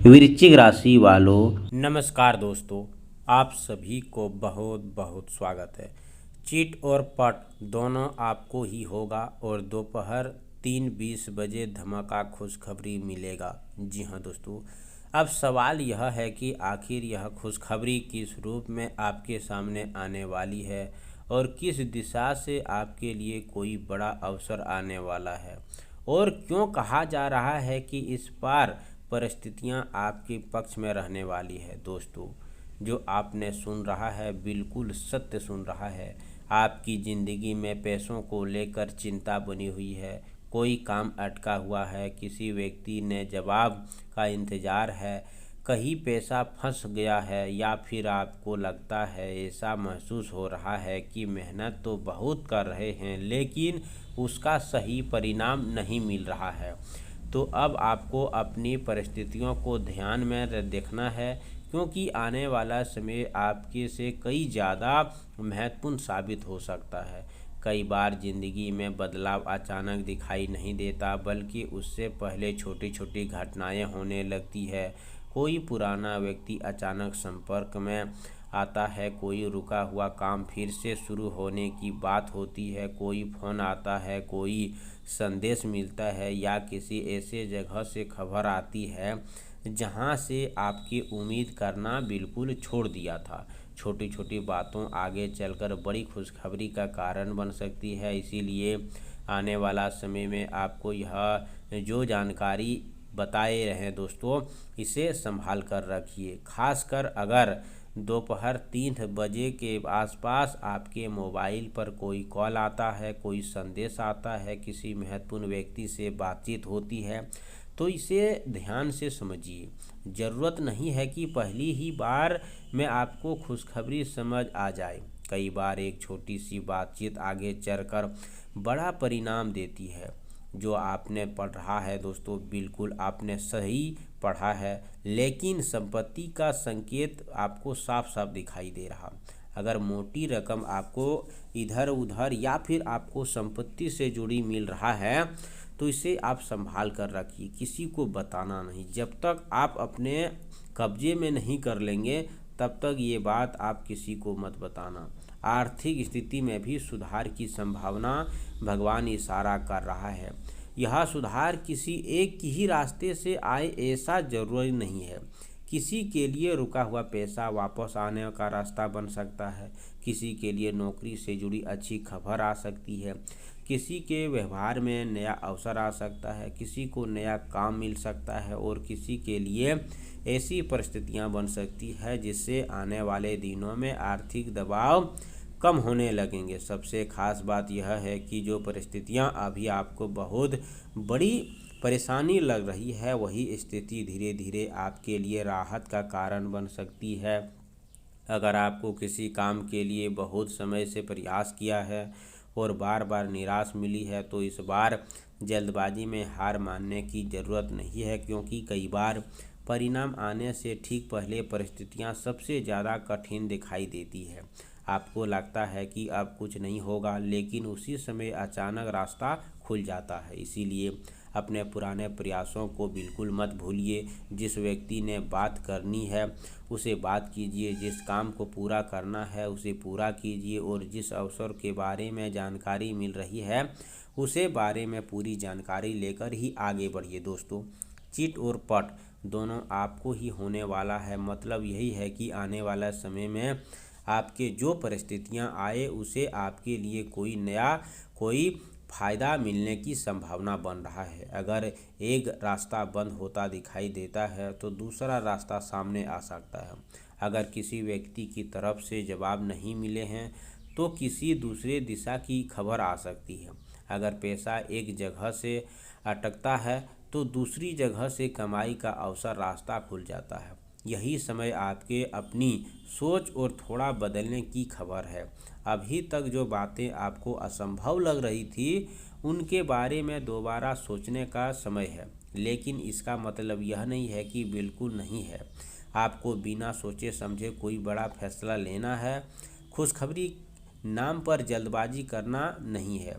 वृश्चिक राशि वालों, नमस्कार दोस्तों। आप सभी को बहुत बहुत स्वागत है। चिट और पट दोनों आपको ही होगा और दोपहर 3:20 बजे धमाका खुशखबरी मिलेगा। जी हाँ दोस्तों, अब सवाल यह है कि आखिर यह खुशखबरी किस रूप में आपके सामने आने वाली है और किस दिशा से आपके लिए कोई बड़ा अवसर आने वाला है, और क्यों कहा जा रहा है कि इस बार परिस्थितियां आपके पक्ष में रहने वाली है। दोस्तों, जो आपने सुन रहा है बिल्कुल सत्य सुन रहा है। आपकी ज़िंदगी में पैसों को लेकर चिंता बनी हुई है, कोई काम अटका हुआ है, किसी व्यक्ति ने जवाब का इंतज़ार है, कहीं पैसा फंस गया है, या फिर आपको लगता है, ऐसा महसूस हो रहा है कि मेहनत तो बहुत कर रहे हैं लेकिन उसका सही परिणाम नहीं मिल रहा है। तो अब आपको अपनी परिस्थितियों को ध्यान में देखना है, क्योंकि आने वाला समय आपके से कई ज़्यादा महत्वपूर्ण साबित हो सकता है। कई बार ज़िंदगी में बदलाव अचानक दिखाई नहीं देता, बल्कि उससे पहले छोटी छोटी घटनाएं होने लगती है। कोई पुराना व्यक्ति अचानक संपर्क में आता है, कोई रुका हुआ काम फिर से शुरू होने की बात होती है, कोई फ़ोन आता है, कोई संदेश मिलता है, या किसी ऐसे जगह से खबर आती है जहां से आपकी उम्मीद करना बिल्कुल छोड़ दिया था। छोटी छोटी बातों आगे चलकर बड़ी खुशखबरी का कारण बन सकती है। इसीलिए आने वाला समय में आपको यह जो जानकारी बताए रहे दोस्तों, इसे संभाल कर रखिए। खासकर अगर दोपहर 3 बजे के आसपास आपके मोबाइल पर कोई कॉल आता है, कोई संदेश आता है, किसी महत्वपूर्ण व्यक्ति से बातचीत होती है, तो इसे ध्यान से समझिए। ज़रूरत नहीं है कि पहली ही बार में आपको खुशखबरी समझ आ जाए। कई बार एक छोटी सी बातचीत आगे चलकर बड़ा परिणाम देती है। जो आपने पढ़ा है दोस्तों, बिल्कुल आपने सही पढ़ा है, लेकिन संपत्ति का संकेत आपको साफ साफ दिखाई दे रहा। अगर मोटी रकम आपको इधर उधर या फिर आपको संपत्ति से जुड़ी मिल रहा है, तो इसे आप संभाल कर रखिए, किसी को बताना नहीं। जब तक आप अपने कब्जे में नहीं कर लेंगे, तब तक ये बात आप किसी को मत बताना। आर्थिक स्थिति में भी सुधार की संभावना भगवान इशारा कर रहा है। यह सुधार किसी एक ही रास्ते से आए ऐसा जरूरी नहीं है। किसी के लिए रुका हुआ पैसा वापस आने का रास्ता बन सकता है, किसी के लिए नौकरी से जुड़ी अच्छी खबर आ सकती है, किसी के व्यवहार में नया अवसर आ सकता है, किसी को नया काम मिल सकता है, और किसी के लिए ऐसी परिस्थितियां बन सकती है जिससे आने वाले दिनों में आर्थिक दबाव कम होने लगेंगे। सबसे खास बात यह है कि जो परिस्थितियां अभी आपको बहुत बड़ी परेशानी लग रही है, वही स्थिति धीरे धीरे आपके लिए राहत का कारण बन सकती है। अगर आपको किसी काम के लिए बहुत समय से प्रयास किया है और बार बार निराश मिली है, तो इस बार जल्दबाजी में हार मानने की ज़रूरत नहीं है, क्योंकि कई बार परिणाम आने से ठीक पहले परिस्थितियां सबसे ज़्यादा कठिन दिखाई देती है। आपको लगता है कि अब कुछ नहीं होगा, लेकिन उसी समय अचानक रास्ता खुल जाता है। इसीलिए अपने पुराने प्रयासों को बिल्कुल मत भूलिए। जिस व्यक्ति ने बात करनी है उसे बात कीजिए, जिस काम को पूरा करना है उसे पूरा कीजिए, और जिस अवसर के बारे में जानकारी मिल रही है उसे बारे में पूरी जानकारी लेकर ही आगे बढ़िए। दोस्तों, चिट और पट दोनों आपको ही होने वाला है। मतलब यही है कि आने वाला समय में आपके जो परिस्थितियां आए, उसे आपके लिए कोई फ़ायदा मिलने की संभावना बन रहा है। अगर एक रास्ता बंद होता दिखाई देता है, तो दूसरा रास्ता सामने आ सकता है। अगर किसी व्यक्ति की तरफ से जवाब नहीं मिले हैं, तो किसी दूसरे दिशा की खबर आ सकती है। अगर पैसा एक जगह से अटकता है, तो दूसरी जगह से कमाई का अवसर रास्ता खुल जाता है। यही समय आपके अपनी सोच और थोड़ा बदलने की खबर है। अभी तक जो बातें आपको असंभव लग रही थी, उनके बारे में दोबारा सोचने का समय है, लेकिन इसका मतलब यह नहीं है कि बिल्कुल नहीं है। आपको बिना सोचे समझे कोई बड़ा फैसला लेना है। खुशखबरी नाम पर जल्दबाजी करना नहीं है।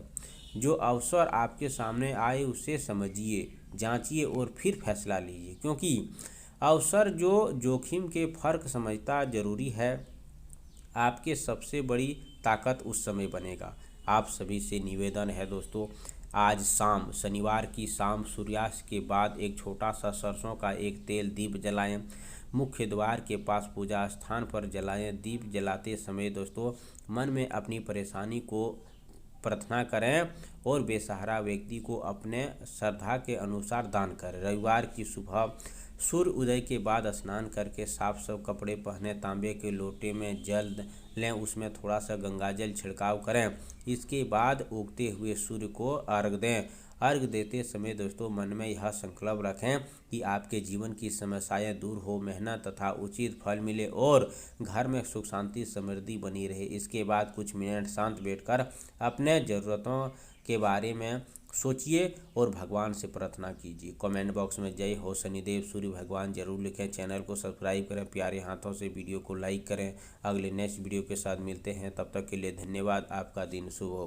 जो अवसर आपके सामने आए उसे समझिए, जांचिए और फिर फैसला लीजिए, क्योंकि अवसर जो जोखिम के फर्क समझता जरूरी है, आपके सबसे बड़ी ताकत उस समय बनेगा। आप सभी से निवेदन है दोस्तों, आज शाम शनिवार की शाम सूर्यास्त के बाद एक छोटा सा सरसों का एक तेल दीप जलाएं। मुख्य द्वार के पास पूजा स्थान पर जलाएं। दीप जलाते समय दोस्तों मन में अपनी परेशानी को प्रार्थना करें और बेसहारा व्यक्ति को अपने श्रद्धा के अनुसार दान करें। रविवार की सुबह सूर्य उदय के बाद स्नान करके साफ कपड़े पहने, तांबे के लोटे में जल लें, उसमें थोड़ा सा गंगाजल छिड़काव करें। इसके बाद उगते हुए सूर्य को अर्घ दें। अर्घ देते समय दोस्तों मन में यह संकल्प रखें कि आपके जीवन की समस्याएं दूर हो, मेहनत तथा उचित फल मिले और घर में सुख शांति समृद्धि बनी रहे। इसके बाद कुछ मिनट शांत बैठकर अपने ज़रूरतों के बारे में सोचिए और भगवान से प्रार्थना कीजिए। कमेंट बॉक्स में जय हो शनिदेव सूर्य भगवान जरूर लिखें। चैनल को सब्सक्राइब करें, प्यारे हाथों से वीडियो को लाइक करें। अगले नेक्स्ट वीडियो के साथ मिलते हैं, तब तक के लिए धन्यवाद। आपका दिन शुभ हो।